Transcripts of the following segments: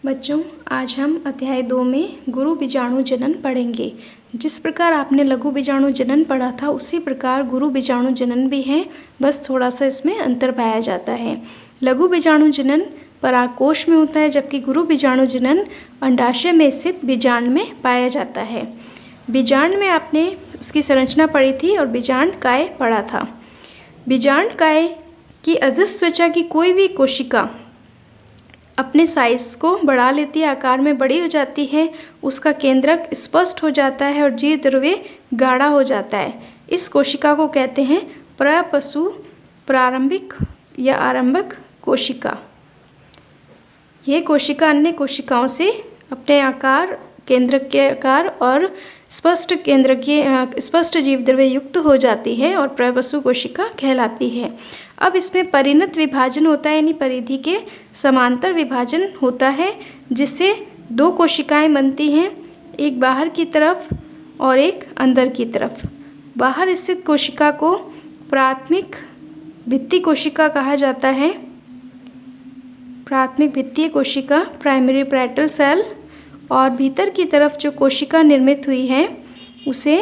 बच्चों, आज हम अध्याय 2 में गुरु बीजाणु जनन पढ़ेंगे। जिस प्रकार आपने लघु बीजाणु जनन पढ़ा था उसी प्रकार गुरु बीजाणु जनन भी है, बस थोड़ा सा इसमें अंतर पाया जाता है। लघु बीजाणु जनन परागकोश में होता है, जबकि गुरु बीजाणु जनन अंडाशय में स्थित बीजांड में पाया जाता है। बीजांड में आपने उसकी संरचना पढ़ी थी और बीजांड काय पढ़ा था। बीजांड काय की अधस्थ त्वचा की कोई भी कोशिका अपने साइज़ को बढ़ा लेती है, आकार में बड़ी हो जाती है, उसका केंद्रक स्पष्ट हो जाता है और जीव द्रव्य गाढ़ा हो जाता है। इस कोशिका को कहते हैं प्रपशु प्रारंभिक या आरंभक कोशिका। यह कोशिका अन्य कोशिकाओं से अपने आकार, केंद्रक के आकार और स्पष्ट जीव द्रव्य युक्त हो जाती है और प्रपशु कोशिका कहलाती है। अब इसमें परिणत विभाजन होता है, यानी परिधि के समांतर विभाजन होता है, जिससे दो कोशिकाएं बनती हैं, एक बाहर की तरफ और एक अंदर की तरफ। बाहर स्थित कोशिका को प्राथमिक भित्ति कोशिका कहा जाता है। प्राथमिक भित्तीय कोशिका, प्राइमरी पैरेटल सेल, और भीतर की तरफ जो कोशिका निर्मित हुई है उसे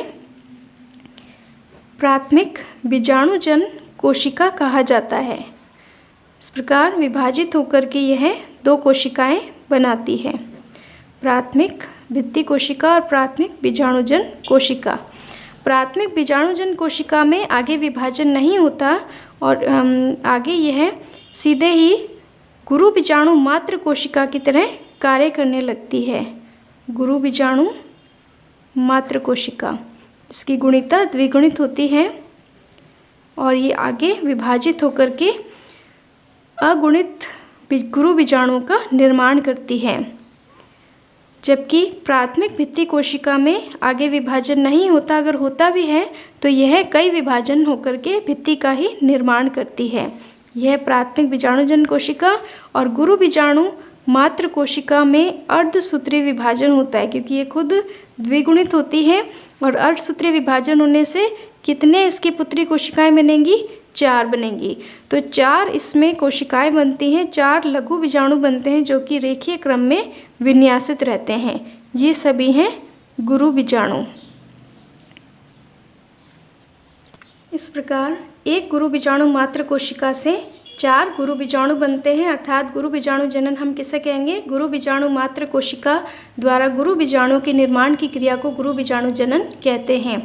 प्राथमिक बीजाणुजन कोशिका कहा जाता है। इस प्रकार विभाजित होकर के यह दो कोशिकाएं बनाती है, प्राथमिक भित्ति कोशिका और प्राथमिक बीजाणुजन कोशिका। प्राथमिक बीजाणुजन कोशिका में आगे विभाजन नहीं होता और आगे यह सीधे ही गुरु बीजाणु मात्र कोशिका की तरह कार्य करने लगती है। गुरु बीजाणु मात्र कोशिका, इसकी गुणिता द्विगुणित होती है और ये आगे विभाजित होकर के अगुणित गुरु बीजाणुओं का निर्माण करती है। जबकि प्राथमिक भित्ति कोशिका में आगे विभाजन नहीं होता, अगर होता भी है तो यह कई विभाजन होकर के भित्ति का ही निर्माण करती है। यह प्राथमिक बीजाणुजन कोशिका और गुरु बीजाणु मात्र कोशिका में अर्धसूत्रीय विभाजन होता है, क्योंकि ये खुद द्विगुणित होती है और अर्धसूत्रीय विभाजन होने से कितने इसकी पुत्री कोशिकाएं बनेंगी? 4 बनेंगी। तो 4 इसमें कोशिकाएं बनती हैं, 4 लघु बीजाणु बनते हैं जो कि रेखीय क्रम में विन्यासित रहते हैं। ये सभी हैं गुरु बीजाणु। इस प्रकार एक गुरु बीजाणु मात्र कोशिका से 4 गुरु बीजाणु बनते हैं, अर्थात गुरु बीजाणु जनन हम किसे कहेंगे? गुरु बीजाणु मात्र कोशिका द्वारा गुरु बीजाणु के निर्माण की क्रिया को गुरु बीजाणु जनन कहते हैं।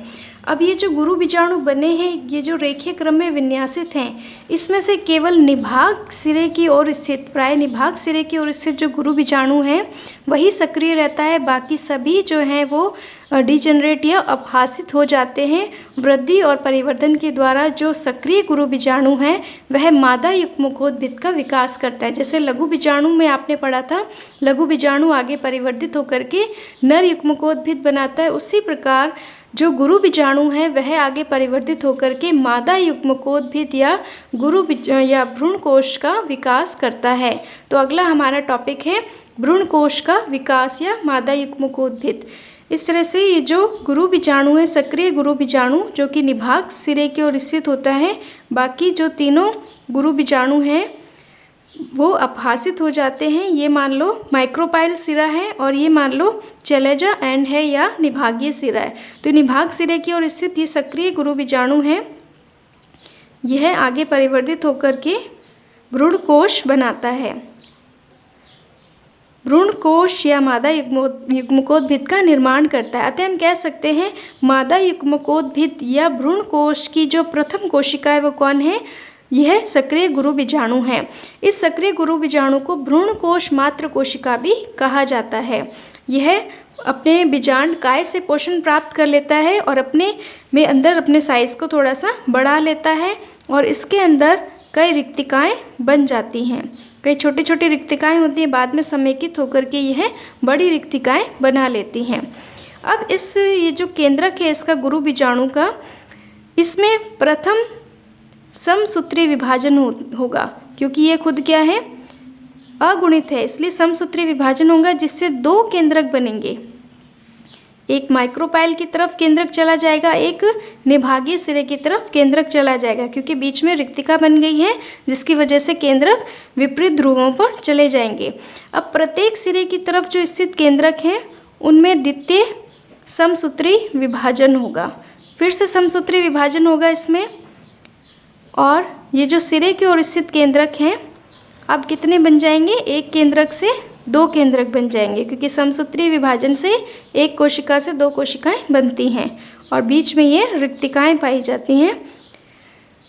अब ये जो गुरु बीजाणु बने हैं, ये जो रेखीय क्रम में विन्यासित हैं, इसमें से केवल निभाग सिरे की ओर स्थित, प्राय निभाग सिरे की ओर स्थित जो गुरु बीजाणु है वही सक्रिय रहता है। बाकी सभी जो हैं वो डिजेनरेट या अपहासित हो जाते हैं। वृद्धि और परिवर्तन के द्वारा जो सक्रिय गुरु बीजाणु है वह मादा युग्मकोद्भिद का विकास करता है। जैसे लघु बीजाणु में आपने पढ़ा था, लघु बीजाणु आगे परिवर्तित होकर के नर युग्मकोद्भिद बनाता है, उसी प्रकार जो गुरु बीजाणु है वह आगे परिवर्तित होकर के मादा युग्मकोद्भिद या या भ्रूण कोश का विकास करता है। तो अगला हमारा टॉपिक है भ्रूण कोश का विकास या मादा युग्मकोद्भिद। इस तरह से ये जो गुरु बीजाणु है, सक्रिय गुरु बीजाणु जो कि निभाग सिरे की ओर स्थित होता है, बाकी जो तीनों गुरु बीजाणु हैं वो अपहासित हो जाते हैं। ये मान लो माइक्रोपाइल सिरा है और ये मान लो चलेजा एंड है या निभागीय सिरा है। तो निभाग सिरे की ओर स्थित ये सक्रिय गुरु बीजाणु है, यह आगे परिवर्तित होकर के भ्रूण कोश बनाता है। भ्रूण कोश या मादा युग्मकोद्भिद का निर्माण करता है। अतः हम कह सकते हैं मादा युग्मकोद्भिद या भ्रूण कोश की जो प्रथम कोशिका है वो कौन है? यह सक्रिय गुरु बीजाणु है। इस सक्रिय गुरु बीजाणु को भ्रूण कोश मात्र कोशिका भी कहा जाता है। यह अपने बीजांड काय से पोषण प्राप्त कर लेता है और अंदर अपने साइज़ को थोड़ा सा बढ़ा लेता है और इसके अंदर कई रिक्तिकाएं बन जाती हैं। कई छोटी छोटी रिक्तिकाएं होती हैं, बाद में समेकित होकर के यह बड़ी रिक्तिकाएं बना लेती हैं। अब ये जो केंद्रक है इसका गुरु बीजाणु का, इसमें प्रथम समसूत्री विभाजन होगा, क्योंकि ये खुद क्या है? अगुणित है, इसलिए समसूत्री विभाजन होगा जिससे 2 केंद्रक बनेंगे। एक माइक्रोपाइल की तरफ केंद्रक चला जाएगा, एक निभागीय सिरे की तरफ केंद्रक चला जाएगा, क्योंकि बीच में रिक्तिका बन गई है जिसकी वजह से केंद्रक विपरीत ध्रुवों पर चले जाएंगे। अब प्रत्येक सिरे की तरफ जो स्थित केंद्रक हैं उनमें द्वितीय समसूत्री विभाजन होगा। फिर से समसूत्री विभाजन होगा इसमें, और ये जो सिरे की ओर स्थित केंद्रक हैं अब कितने बन जाएंगे, एक केंद्रक से दो केंद्रक बन जाएंगे, क्योंकि समसूत्री विभाजन से एक कोशिका से दो कोशिकाएं बनती हैं और बीच में ये रिक्तिकाएं पाई जाती हैं,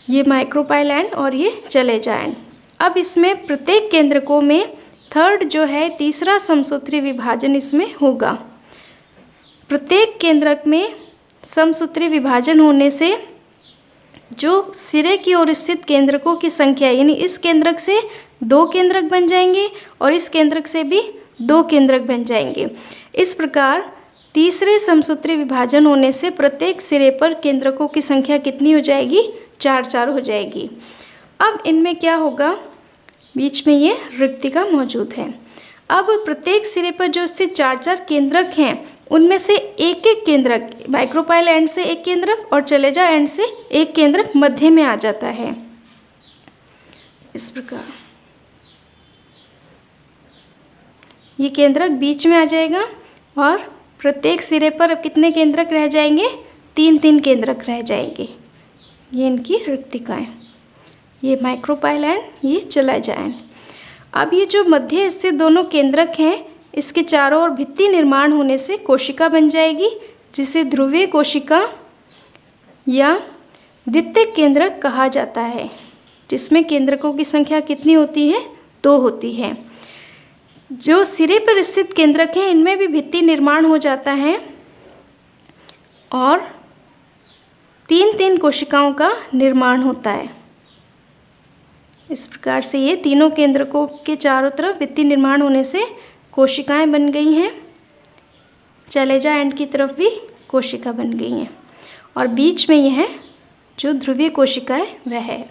ये माइक्रोपाइल एंड और ये चलेजा एंड। अब इसमें प्रत्येक केंद्रकों में थर्ड जो है तीसरा समसूत्री विभाजन इसमें होगा। प्रत्येक केंद्रक में समसूत्री विभाजन होने से जो सिरे की ओर स्थित केंद्रकों की संख्या, यानी इस केंद्रक से दो केंद्रक बन जाएंगे और इस केंद्रक से भी दो केंद्रक बन जाएंगे। इस प्रकार तीसरे समसूत्री विभाजन होने से प्रत्येक सिरे पर केंद्रकों की संख्या कितनी हो जाएगी, 4 हो जाएगी। अब इनमें क्या होगा, बीच में ये रिक्तिका मौजूद है। अब प्रत्येक सिरे पर जो स्थित 4 केंद्रक हैं उनमें से एक एक केंद्रक, माइक्रोपाइल एंड से एक केंद्रक और चलेजा एंड से एक केंद्रक मध्य में आ जाता है। इस प्रकार ये केंद्रक बीच में आ जाएगा और प्रत्येक सिरे पर अब कितने केंद्रक रह जाएंगे, 3 केंद्रक रह जाएंगे। ये इनकी रिक्तिकाएं, ये माइक्रोपाइल एंड ये चलेजा एंड। अब ये जो मध्य स्थित दोनों केंद्रक हैं इसके चारों ओर भित्ति निर्माण होने से कोशिका बन जाएगी, जिसे ध्रुवीय कोशिका या द्वितीय केंद्रक कहा जाता है, जिसमें केंद्रकों की संख्या कितनी होती है, 2 होती है। जो सिरे पर स्थित केंद्रक हैं इनमें भी भित्ति निर्माण हो जाता है और 3 कोशिकाओं का निर्माण होता है। इस प्रकार से ये तीनों केंद्रकों के चारों तरफ भित्ति निर्माण होने से कोशिकाएं बन गई हैं, चलेजा एंड की तरफ भी कोशिका बन गई हैं और बीच में यह जो ध्रुवीय कोशिका है वह है।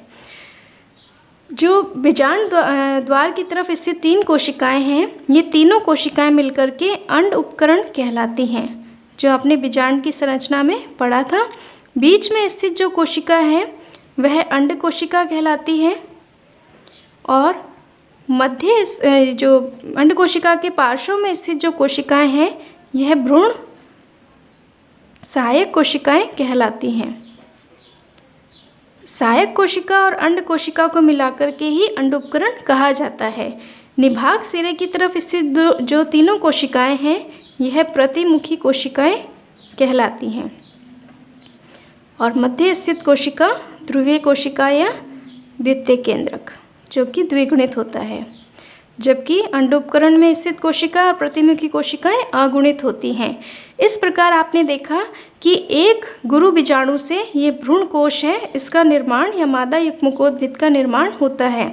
जो बीजांड द्वार की तरफ स्थित 3 कोशिकाएं हैं, ये तीनों कोशिकाएं मिलकर के अंड उपकरण कहलाती हैं, जो आपने बीजांड की संरचना में पढ़ा था। बीच में स्थित जो कोशिका है वह अंड कोशिका कहलाती है और मध्य जो अंड कोशिका के पार्श्व में स्थित जो कोशिकाएं हैं यह भ्रूण सहायक कोशिकाएं कहलाती हैं। सहायक कोशिका और अंड कोशिका को मिलाकर के ही अंड उपकरण कहा जाता है। निभाग सिरे की तरफ स्थित जो तीनों कोशिकाएं हैं यह प्रतिमुखी कोशिकाएं कहलाती हैं और मध्य स्थित कोशिका ध्रुवीय कोशिका या द्वितीय केंद्रक, जो कि द्विगुणित होता है, जबकि अंडोपकरण में स्थित कोशिका और प्रतिमुखी कोशिकाएं अगुणित होती हैं। इस प्रकार आपने देखा कि एक गुरु बीजाणु से ये भ्रूण कोश है, इसका निर्माण या मादा युग्मकोद्भिद का निर्माण होता है।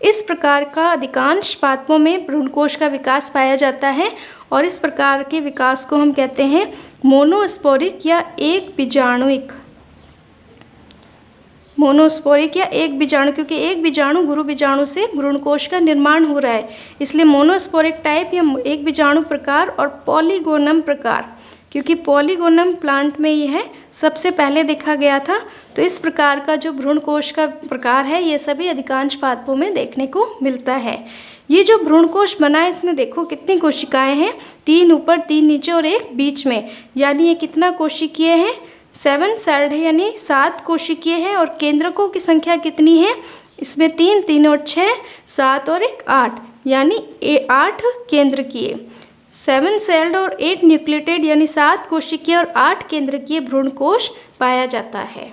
इस प्रकार का अधिकांश पादपों में भ्रूणकोश का विकास पाया जाता है और इस प्रकार के विकास को हम कहते हैं मोनोस्पोरिक या एक बीजाणुइक। मोनोस्पोरिक या एक बीजाणु, क्योंकि एक बीजाणु गुरु बीजाणु से भ्रूणकोश का निर्माण हो रहा है, इसलिए मोनोस्पोरिक टाइप या एक बीजाणु प्रकार और पॉलीगोनम प्रकार, क्योंकि पॉलीगोनम प्लांट में यह सबसे पहले देखा गया था। तो इस प्रकार का जो भ्रूणकोश का प्रकार है ये सभी अधिकांश पादपों में देखने को मिलता है। ये जो भ्रूणकोश बना है इसमें देखो कितनी कोशिकाएं हैं, 3 ऊपर 3 नीचे और 1 बीच में, यानी ये कितना कोशिकीय है, 7 सेल्ड है, यानी 7 कोशिकीय है। और केंद्रकों की संख्या कितनी है, इसमें 3 3 और 6 7 और 1 8, यानी 8 केंद्रकीय। 7 सेल्ड और 8 न्यूक्लियोटाइड यानी 7 कोशिकीय और 8 केंद्रकीय भ्रूणकोश पाया जाता है।